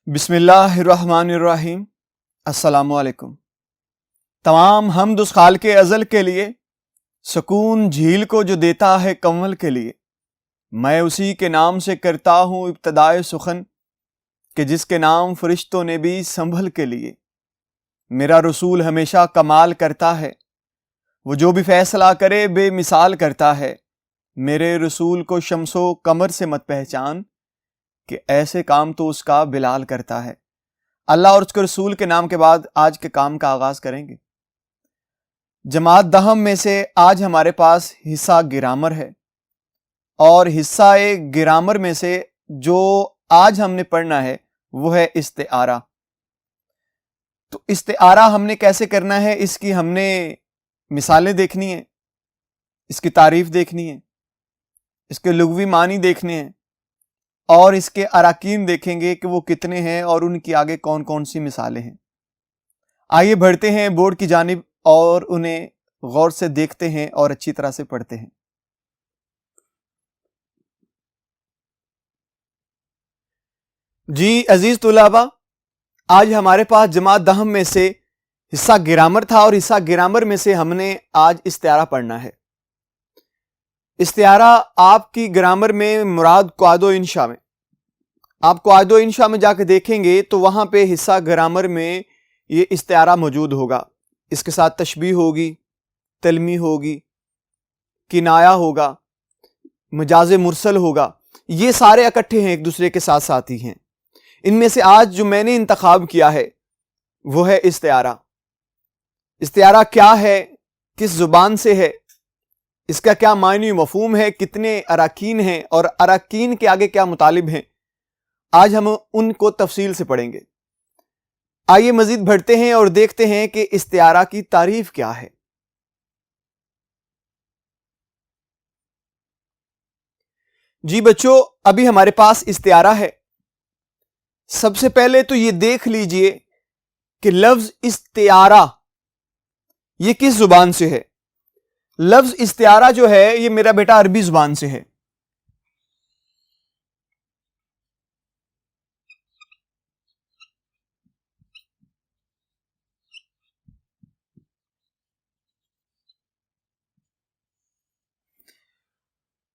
بسم اللہ الرحمن الرحیم۔ السلام علیکم۔ تمام حمد اس خالق ازل کے لیے، سکون جھیل کو جو دیتا ہے کنول کے لیے، میں اسی کے نام سے کرتا ہوں ابتدائے سخن کہ جس کے نام فرشتوں نے بھی سنبھل کے لیے۔ میرا رسول ہمیشہ کمال کرتا ہے، وہ جو بھی فیصلہ کرے بے مثال کرتا ہے۔ میرے رسول کو شمس و قمر سے مت پہچان کہ ایسے کام تو اس کا بلال کرتا ہے۔ اللہ اور اس کے رسول کے نام کے بعد آج کے کام کا آغاز کریں گے۔ جماعت دہم میں سے آج ہمارے پاس حصہ گرامر ہے، اور حصہ گرامر میں سے جو آج ہم نے پڑھنا ہے وہ ہے استعارہ۔ تو استعارہ ہم نے کیسے کرنا ہے، اس کی ہم نے مثالیں دیکھنی ہیں، اس کی تعریف دیکھنی ہے، اس کے لغوی معنی دیکھنے ہیں، اور اس کے اراکین دیکھیں گے کہ وہ کتنے ہیں اور ان کی آگے کون کون سی مثالیں ہیں۔ آئیے بڑھتے ہیں بورڈ کی جانب اور انہیں غور سے دیکھتے ہیں اور اچھی طرح سے پڑھتے ہیں۔ جی عزیز طلباء، آج ہمارے پاس جماعت دہم میں سے حصہ گرامر تھا، اور حصہ گرامر میں سے ہم نے آج استعارہ پڑھنا ہے۔ استعارہ آپ کی گرامر میں مراد قواعد و انشاء میں، آپ قواعد و انشاء میں جا کے دیکھیں گے تو وہاں پہ حصہ گرامر میں یہ استعارہ موجود ہوگا۔ اس کے ساتھ تشبیہ ہوگی، تلمیح ہوگی، کنایا ہوگا، مجاز مرسل ہوگا، یہ سارے اکٹھے ہیں، ایک دوسرے کے ساتھ ساتھی ہیں۔ ان میں سے آج جو میں نے انتخاب کیا ہے وہ ہے استعارہ۔ استعارہ کیا ہے، کس زبان سے ہے، اس کا کیا معنی مفہوم ہے، کتنے اراکین ہیں، اور اراکین کے آگے کیا مطالب ہیں، آج ہم ان کو تفصیل سے پڑھیں گے۔ آئیے مزید بڑھتے ہیں اور دیکھتے ہیں کہ استعارہ کی تعریف کیا ہے۔ جی بچوں، ابھی ہمارے پاس استعارہ ہے۔ سب سے پہلے تو یہ دیکھ لیجئے کہ لفظ استعارہ یہ کس زبان سے ہے۔ لفظ استعارہ جو ہے یہ میرا بیٹا عربی زبان سے ہے۔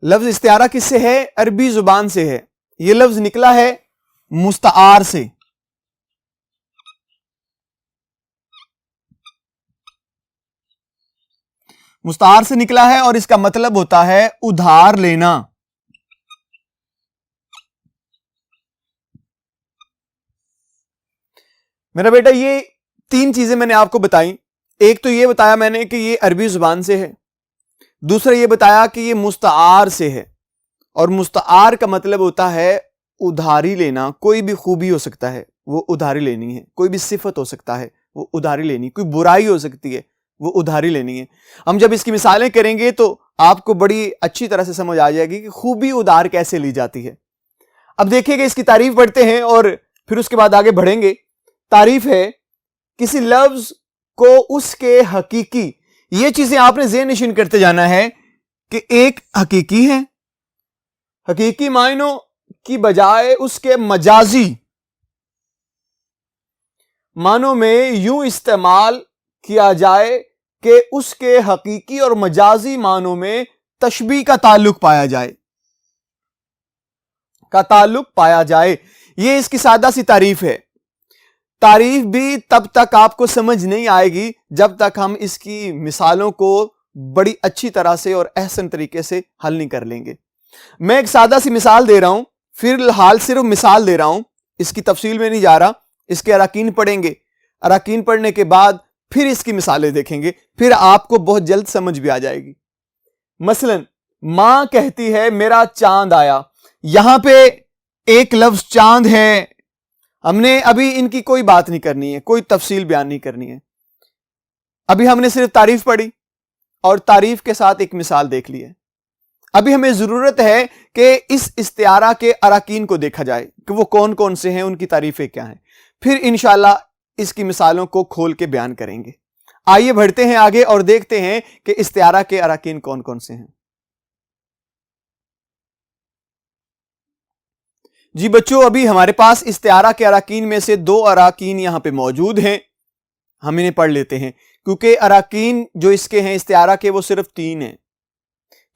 لفظ استعارہ کس سے ہے؟ عربی زبان سے ہے۔ یہ لفظ نکلا ہے مستعار سے۔ مستعار سے نکلا ہے، اور اس کا مطلب ہوتا ہے ادھار لینا۔ میرا بیٹا یہ تین چیزیں میں نے آپ کو بتائیں۔ ایک تو یہ بتایا میں نے کہ یہ عربی زبان سے ہے، دوسرا یہ بتایا کہ یہ مستعار سے ہے، اور مستعار کا مطلب ہوتا ہے ادھاری لینا۔ کوئی بھی خوبی ہو سکتا ہے وہ ادھاری لینی ہے، کوئی بھی صفت ہو سکتا ہے وہ ادھاری لینی، کوئی برائی ہو سکتی ہے وہ ادھاری لینی ہے۔ ہم جب اس کی مثالیں کریں گے تو آپ کو بڑی اچھی طرح سے سمجھ آ جائے گی کہ خوبی ادھار کیسے لی جاتی ہے۔ اب دیکھیں گے، اس کی تعریف پڑھتے ہیں اور پھر اس کے بعد آگے بڑھیں گے۔ تعریف ہے کسی لفظ کو اس کے حقیقی، یہ چیزیں آپ نے ذہن نشین کرتے جانا ہے کہ ایک حقیقی ہے، حقیقی معنوں کی بجائے اس کے مجازی معنوں میں یوں استعمال کیا جائے کہ اس کے حقیقی اور مجازی معنوں میں تشبیہ کا تعلق پایا جائے۔ یہ اس کی سادہ سی تعریف ہے۔ تعریف بھی تب تک آپ کو سمجھ نہیں آئے گی جب تک ہم اس کی مثالوں کو بڑی اچھی طرح سے اور احسن طریقے سے حل نہیں کر لیں گے۔ میں ایک سادہ سی مثال دے رہا ہوں، فی الحال صرف مثال دے رہا ہوں، اس کی تفصیل میں نہیں جا رہا۔ اس کے اراکین پڑھیں گے، اراکین پڑھنے کے بعد پھر اس کی مثالیں دیکھیں گے، پھر آپ کو بہت جلد سمجھ بھی آ جائے گی۔ مثلا ماں کہتی ہے میرا چاند آیا۔ یہاں پہ ایک لفظ چاند ہے، ہم نے ابھی ان کی کوئی بات نہیں کرنی ہے، کوئی تفصیل بیان نہیں کرنی ہے۔ ابھی ہم نے صرف تعریف پڑھی اور تعریف کے ساتھ ایک مثال دیکھ لی ہے۔ ابھی ہمیں ضرورت ہے کہ اس استعارہ کے اراکین کو دیکھا جائے کہ وہ کون کون سے ہیں، ان کی تعریفیں کیا ہیں، پھر انشاءاللہ اس کی مثالوں کو کھول کے بیان کریں گے۔ آئیے بڑھتے ہیں آگے اور دیکھتے ہیں کہ استعارہ کے اراکین کون کون سے ہیں۔ جی بچوں، ابھی ہمارے پاس استعارہ کے اراکین میں سے 2 اراکین یہاں پہ موجود ہیں، ہم انہیں پڑھ لیتے ہیں کیونکہ اراکین جو اس کے ہیں استعارہ کے وہ صرف 3 ہیں،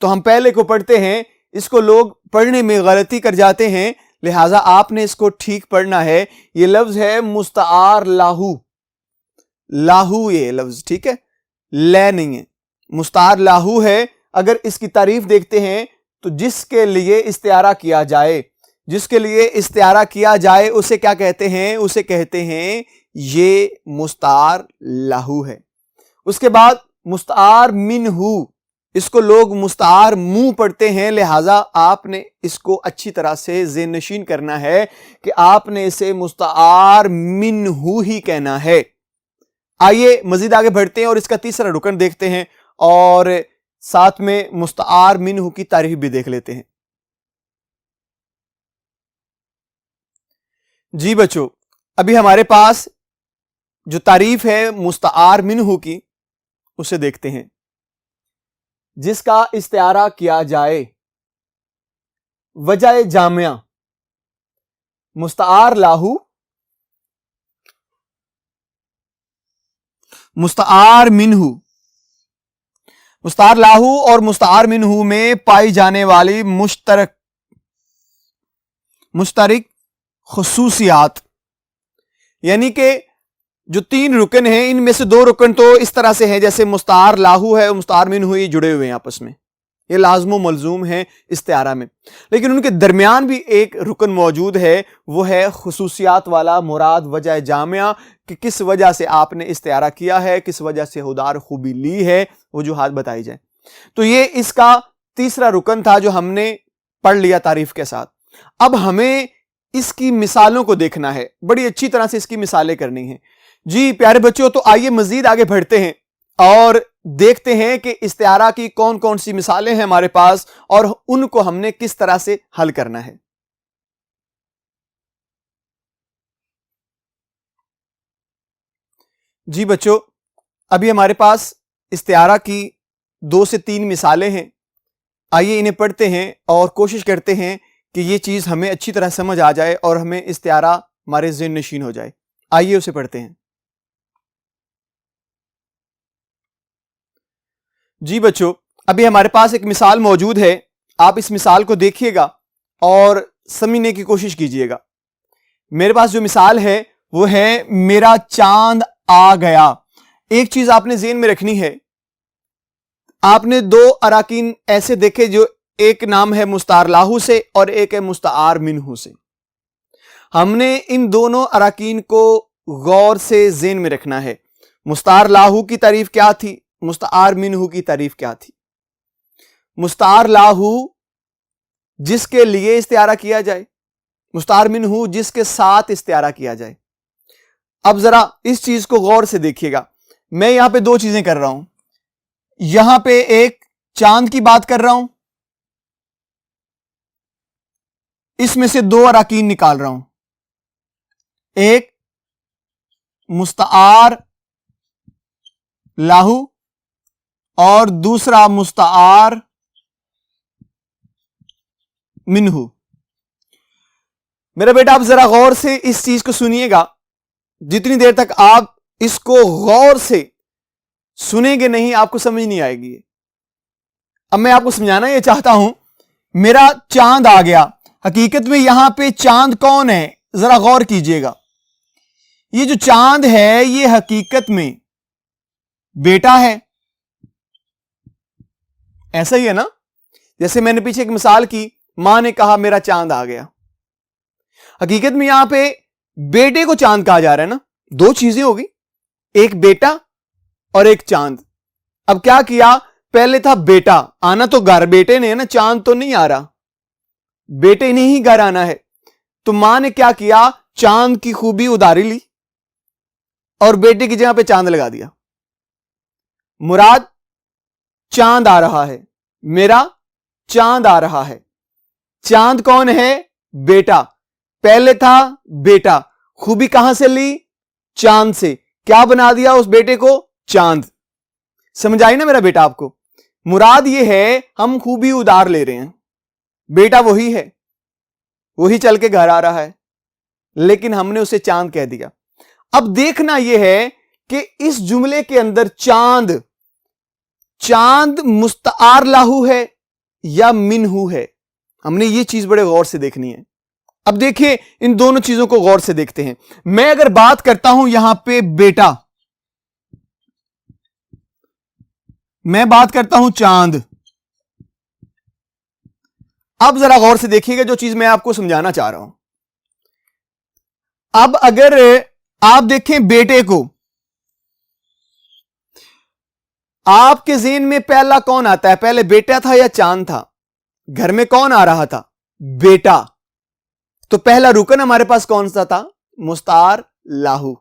تو ہم پہلے کو پڑھتے ہیں۔ اس کو لوگ پڑھنے میں غلطی کر جاتے ہیں، لہٰذا آپ نے اس کو ٹھیک پڑھنا ہے۔ یہ لفظ ہے مستعار لاہو، لاہو یہ لفظ، ٹھیک ہے، لے نہیں ہے، مستعار لاہو ہے۔ اگر اس کی تعریف دیکھتے ہیں تو جس کے لیے استعارہ کیا جائے، جس کے لیے استعارہ کیا جائے اسے کیا کہتے ہیں؟ اسے کہتے ہیں یہ مستعار لاہو ہے۔ اس کے بعد مستعار منہو، اس کو لوگ مستعار منہ پڑھتے ہیں، لہٰذا آپ نے اس کو اچھی طرح سے ذہن نشین کرنا ہے کہ آپ نے اسے مستعار منہو ہی کہنا ہے۔ آئیے مزید آگے بڑھتے ہیں اور اس کا تیسرا رکن دیکھتے ہیں اور ساتھ میں مستعار منہو کی تعریف بھی دیکھ لیتے ہیں۔ جی بچوں، ابھی ہمارے پاس جو تعریف ہے مستعار منہو کی اسے دیکھتے ہیں۔ جس کا استعارہ کیا جائے، وجہ جامعہ مستعار لاہو، مستعار منہو، مستعار لاہو اور مستعار منہو میں پائی جانے والی مشترک خصوصیات، یعنی کہ جو 3 رکن ہیں ان میں سے 2 رکن تو اس طرح سے ہیں جیسے مستعار لاہو ہے اور مستعار منہو یہ جڑے ہوئے ہیں آپس میں، یہ لازم و ملزوم ہیں استعارہ میں، لیکن ان کے درمیان بھی ایک رکن موجود ہے، وہ ہے خصوصیات والا، مراد وجہ جامعہ، کہ کس وجہ سے آپ نے استعارہ کیا ہے، کس وجہ سے خودار خوبی لی ہے، وجوہات بتائی جائیں۔ تو یہ اس کا تیسرا رکن تھا جو ہم نے پڑھ لیا تعریف کے ساتھ۔ اب ہمیں اس کی مثالوں کو دیکھنا ہے، بڑی اچھی طرح سے اس کی مثالیں کرنی ہیں۔ جی پیارے بچوں، تو آئیے مزید آگے بڑھتے ہیں اور دیکھتے ہیں کہ استعارہ کی کون کون سی مثالیں ہیں ہمارے پاس اور ان کو ہم نے کس طرح سے حل کرنا ہے۔ جی بچوں، ابھی ہمارے پاس استعارہ کی 2 سے 3 مثالیں ہیں، آئیے انہیں پڑھتے ہیں اور کوشش کرتے ہیں کہ یہ چیز ہمیں اچھی طرح سمجھ آ جائے اور ہمیں استعارہ ہمارے ذہن نشین ہو جائے۔ آئیے اسے پڑھتے ہیں۔ جی بچوں، ابھی ہمارے پاس ایک مثال موجود ہے، آپ اس مثال کو دیکھیے گا اور سمجھنے کی کوشش کیجئے گا۔ میرے پاس جو مثال ہے وہ ہے میرا چاند آ گیا۔ ایک چیز آپ نے ذہن میں رکھنی ہے، آپ نے 2 اراکین ایسے دیکھے جو ایک نام ہے مستعار لاہو سے اور ایک ہے مستعار منہو سے۔ ہم نے ان دونوں اراکین کو غور سے ذہن میں رکھنا ہے۔ مستعار لاہو کی تعریف کیا تھی، مستعار منہو کی تعریف کیا تھی۔ مستعار لاہو جس کے لیے استعارہ کیا جائے، مستعار منہو جس کے ساتھ استعارہ کیا جائے۔ اب ذرا اس چیز کو غور سے دیکھیے گا، میں یہاں پہ 2 چیزیں کر رہا ہوں، یہاں پہ ایک چاند کی بات کر رہا ہوں، اس میں سے 2 اراکین نکال رہا ہوں، ایک مستعار لاہو اور دوسرا مستعار منہو۔ میرا بیٹا آپ ذرا غور سے اس چیز کو سنیے گا، جتنی دیر تک آپ اس کو غور سے سنیں گے نہیں آپ کو سمجھ نہیں آئے گی۔ اب میں آپ کو سمجھانا یہ چاہتا ہوں، میرا چاند آ گیا، حقیقت میں یہاں پہ چاند کون ہے؟ ذرا غور کیجئے گا، یہ جو چاند ہے یہ حقیقت میں بیٹا ہے، ایسا ہی ہے نا؟ جیسے میں نے پیچھے ایک مثال کی، ماں نے کہا میرا چاند آ گیا، حقیقت میں یہاں پہ بیٹے کو چاند کہا جا رہا ہے نا، 2 چیزیں ہوگی، ایک بیٹا اور ایک چاند۔ اب کیا کیا، پہلے تھا بیٹا، آنا تو گھر بیٹے نے ہے نا، چاند تو نہیں آ رہا، بیٹے نے ہی گھر آنا ہے، تو ماں نے کیا کیا، چاند کی خوبی ادھاری لی اور بیٹے کی جگہ پہ چاند لگا دیا۔ مراد چاند آ رہا ہے، میرا چاند آ رہا ہے۔ چاند کون ہے؟ بیٹا، پہلے تھا بیٹا، خوبی کہاں سے لی؟ چاند سے، کیا بنا دیا اس بیٹے کو؟ چاند۔ سمجھ آئی نا میرا بیٹا آپ کو؟ مراد یہ ہے ہم خوبی ادار لے رہے ہیں، بیٹا وہی ہے، وہی چل کے گھر آ رہا ہے، لیکن ہم نے اسے چاند کہہ دیا۔ اب دیکھنا یہ ہے کہ اس جملے کے اندر چاند مستعار لاہو ہے یا منہو ہے، ہم نے یہ چیز بڑے غور سے دیکھنی ہے۔ اب دیکھیں ان دونوں چیزوں کو غور سے دیکھتے ہیں۔ میں اگر بات کرتا ہوں یہاں پہ بیٹا، میں بات کرتا ہوں چاند، اب ذرا غور سے دیکھیے گا جو چیز میں آپ کو سمجھانا چاہ رہا ہوں۔ اب اگر آپ دیکھیں بیٹے کو، آپ کے ذہن میں پہلا کون آتا ہے؟ پہلے بیٹا تھا یا چاند تھا؟ گھر میں کون آ رہا تھا؟ بیٹا۔ تو پہلا رکن ہمارے پاس کون سا تھا؟ مستعار لاہو۔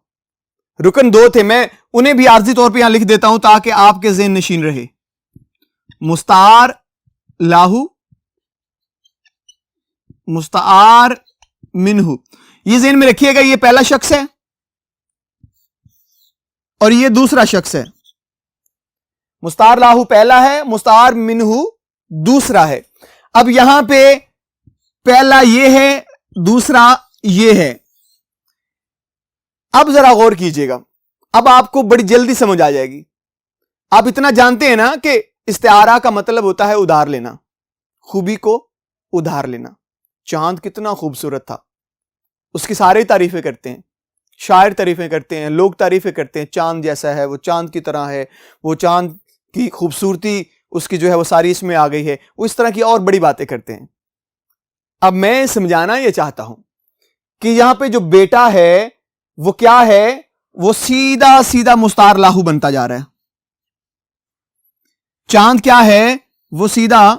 رکن دو تھے، میں انہیں بھی عارضی طور پہ یہاں لکھ دیتا ہوں تاکہ آپ کے ذہن نشین رہے۔ مستعار لاہو، مستعار منہو، یہ ذہن میں رکھیے گا، یہ پہلا شخص ہے اور یہ دوسرا شخص ہے۔ مستعار لاہو پہلا ہے، مستعار منہو دوسرا ہے۔ اب یہاں پہ پہلا یہ ہے، دوسرا یہ ہے۔ اب ذرا غور کیجئے گا، اب آپ کو بڑی جلدی سمجھ آ جائے گی۔ آپ اتنا جانتے ہیں نا کہ استعارہ کا مطلب ہوتا ہے ادھار لینا، خوبی کو ادھار لینا۔ چاند کتنا خوبصورت تھا، اس کی سارے تعریفیں کرتے ہیں، شاعر تعریفیں کرتے ہیں، لوگ تعریفیں کرتے ہیں، چاند جیسا ہے، وہ چاند کی طرح ہے، وہ چاند کی خوبصورتی اس کی جو ہے وہ ساری اس میں آ گئی ہے، وہ اس طرح کی اور بڑی باتیں کرتے ہیں۔ اب میں سمجھانا یہ چاہتا ہوں کہ یہاں پہ جو بیٹا ہے وہ کیا ہے؟ وہ سیدھا سیدھا مستعار لاہو بنتا جا رہا ہے۔ چاند کیا ہے؟ وہ سیدھا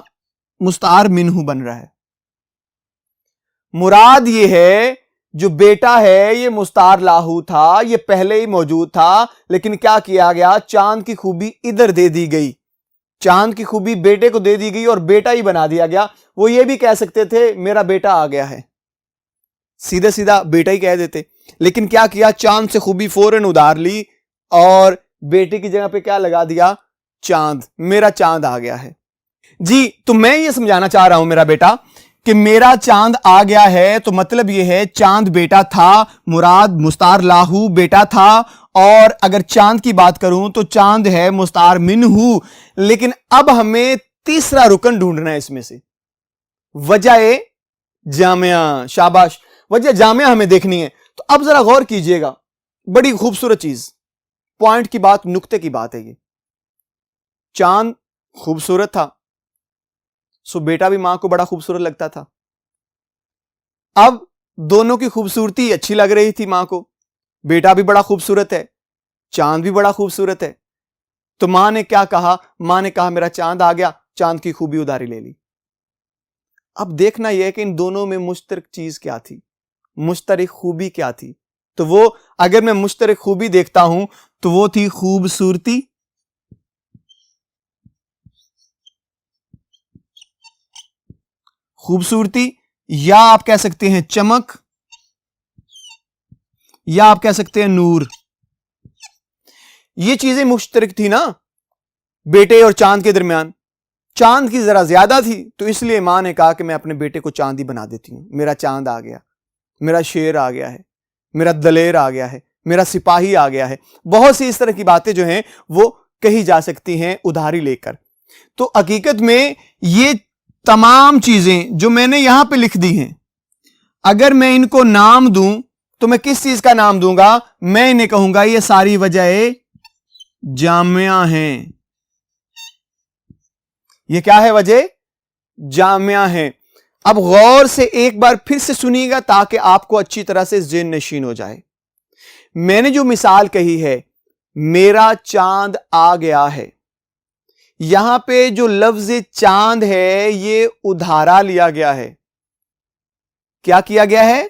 مستعار منہو بن رہا ہے۔ مراد یہ ہے جو بیٹا ہے یہ مستعار لاہو تھا، یہ پہلے ہی موجود تھا، لیکن کیا کیا گیا؟ چاند کی خوبی ادھر دے دی گئی، چاند کی خوبی بیٹے کو دے دی گئی اور بیٹا ہی بنا دیا گیا۔ وہ یہ بھی کہہ سکتے تھے میرا بیٹا آ گیا ہے، سیدھا سیدھا بیٹا ہی کہہ دیتے، لیکن کیا کیا؟ چاند سے خوبی فوراً ادھار لی اور بیٹے کی جگہ پہ کیا لگا دیا؟ چاند، میرا چاند آ گیا ہے۔ جی تو میں یہ سمجھانا چاہ رہا ہوں میرا بیٹا کہ میرا چاند آ گیا ہے، تو مطلب یہ ہے چاند بیٹا تھا، مراد مستعار لاہو بیٹا تھا، اور اگر چاند کی بات کروں تو چاند ہے مستعار منہو۔ لیکن اب ہمیں تیسرا رکن ڈھونڈنا ہے اس میں سے، وجہ جامعہ۔ شاباش، وجہ جامعہ ہمیں دیکھنی ہے۔ تو اب ذرا غور کیجئے گا، بڑی خوبصورت چیز، پوائنٹ کی بات، نقطے کی بات ہے یہ۔ چاند خوبصورت تھا، سو بیٹا بھی ماں کو بڑا خوبصورت لگتا تھا۔ اب دونوں کی خوبصورتی اچھی لگ رہی تھی ماں کو، بیٹا بھی بڑا خوبصورت ہے، چاند بھی بڑا خوبصورت ہے، تو ماں نے کیا کہا؟ ماں نے کہا میرا چاند آ گیا، چاند کی خوبی ادھاری لے لی۔ اب دیکھنا یہ ہے کہ ان دونوں میں مشترک چیز کیا تھی، مشترک خوبی کیا تھی؟ تو وہ اگر میں مشترک خوبی دیکھتا ہوں تو وہ تھی خوبصورتی، خوبصورتی، یا آپ کہہ سکتے ہیں چمک، یا آپ کہہ سکتے ہیں نور۔ یہ چیزیں مشترک تھی نا بیٹے اور چاند کے درمیان۔ چاند کی ذرا زیادہ تھی تو اس لیے ماں نے کہا کہ میں اپنے بیٹے کو چاند ہی بنا دیتی ہوں، میرا چاند آ گیا، میرا شیر آ گیا ہے، میرا دلیر آ گیا ہے، میرا سپاہی آ گیا ہے۔ بہت سی اس طرح کی باتیں جو ہیں وہ کہی جا سکتی ہیں ادھاری لے کر۔ تو حقیقت میں یہ تمام چیزیں جو میں نے یہاں پہ لکھ دی ہیں، اگر میں ان کو نام دوں تو میں کس چیز کا نام دوں گا؟ میں انہیں کہوں گا یہ ساری وجہ جامعہ ہیں۔ یہ کیا ہے؟ وجہ جامعہ ہیں۔ اب غور سے ایک بار پھر سے سنیے گا تاکہ آپ کو اچھی طرح سے ذہن نشین ہو جائے۔ میں نے جو مثال کہی ہے میرا چاند آ گیا ہے، یہاں پہ جو لفظ چاند ہے یہ ادھارا لیا گیا ہے۔ کیا کیا گیا ہے؟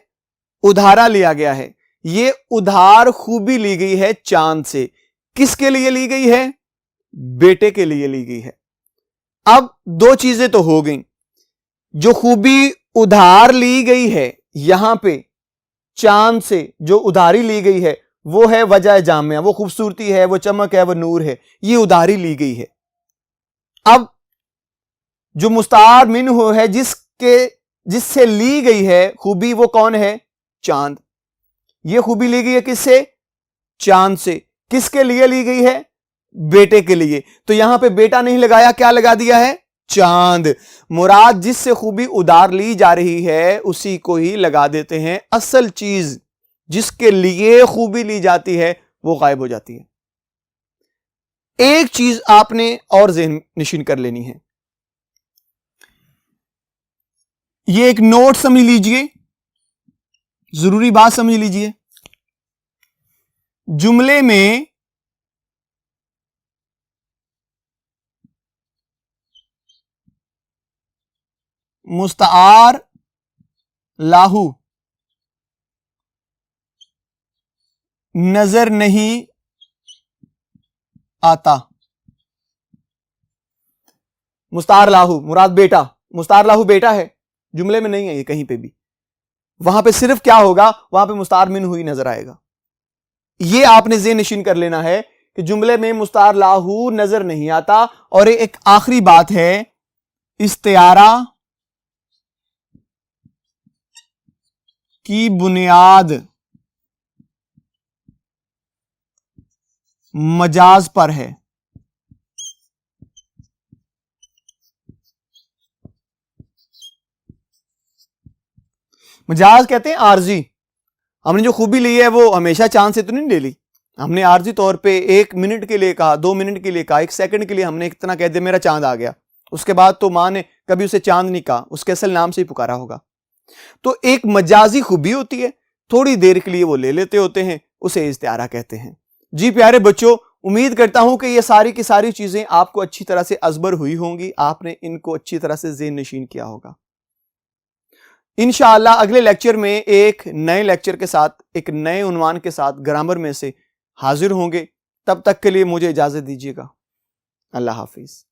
ادھارا لیا گیا ہے۔ یہ ادھار خوبی لی گئی ہے چاند سے۔ کس کے لیے لی گئی ہے؟ بیٹے کے لیے لی گئی ہے۔ اب دو چیزیں تو ہو گئیں، جو خوبی ادھار لی گئی ہے یہاں پہ چاند سے، جو ادھاری لی گئی ہے وہ ہے وجہ جامعہ، وہ خوبصورتی ہے، وہ چمک ہے، وہ نور ہے، یہ ادھاری لی گئی ہے۔ اب جو مستعار منہ ہے، جس کے جس سے لی گئی ہے خوبی وہ کون ہے؟ چاند. یہ خوبی لی گئی ہے کس سے؟ چاند سے. کس کے لیے لی گئی ہے؟ بیٹے کے لیے. تو یہاں پہ بیٹا نہیں لگایا, کیا لگا دیا ہے؟ چاند. مراد جس سے خوبی ادار لی جا رہی ہے اسی کو ہی لگا دیتے ہیں. اصل چیز جس کے لیے خوبی لی جاتی ہے وہ غائب ہو جاتی ہے. ایک چیز آپ نے اور ذہن نشین کر لینی ہے, یہ ایک نوٹ سمجھ لیجئے, ضروری بات سمجھ لیجئے. جملے میں مستعار لاہو نظر نہیں آتا. مستعار لاہو مراد بیٹا. مستعار لاہو بیٹا ہے, جملے میں نہیں ہے یہ کہیں پہ بھی. وہاں پہ صرف کیا ہوگا؟ وہاں پہ مستعار منہ ہی نظر آئے گا. یہ آپ نے ذہن نشین کر لینا ہے کہ جملے میں مستعار لاہو نظر نہیں آتا. اور ایک آخری بات ہے, استعارہ کی بنیاد مجاز پر ہے. مجاز کہتے ہیں عارضی. ہم نے جو خوبی لی ہے وہ ہمیشہ چاند سے تو نہیں لے لی, ہم نے عارضی طور پہ 1 منٹ کے لیے کہا, 2 منٹ کے لیے کہا, 1 سیکنڈ کے لیے ہم نے اتنا کہہ دیا میرا چاند آ گیا. اس کے بعد تو ماں نے کبھی اسے چاند نہیں کہا, اس کے اصل نام سے ہی پکارا ہوگا. تو ایک مجازی خوبی ہوتی ہے, تھوڑی دیر کے لیے وہ لے لیتے ہوتے ہیں, اسے استعارہ کہتے ہیں. جی پیارے بچوں, امید کرتا ہوں کہ یہ ساری کی ساری چیزیں آپ کو اچھی طرح سے ازبر ہوئی ہوں گی, آپ نے ان کو اچھی طرح سے ذہن نشین کیا ہوگا. انشاءاللہ اگلے لیکچر میں ایک نئے لیکچر کے ساتھ, ایک نئے عنوان کے ساتھ گرامر میں سے حاضر ہوں گے. تب تک کے لیے مجھے اجازت دیجیے گا. اللہ حافظ.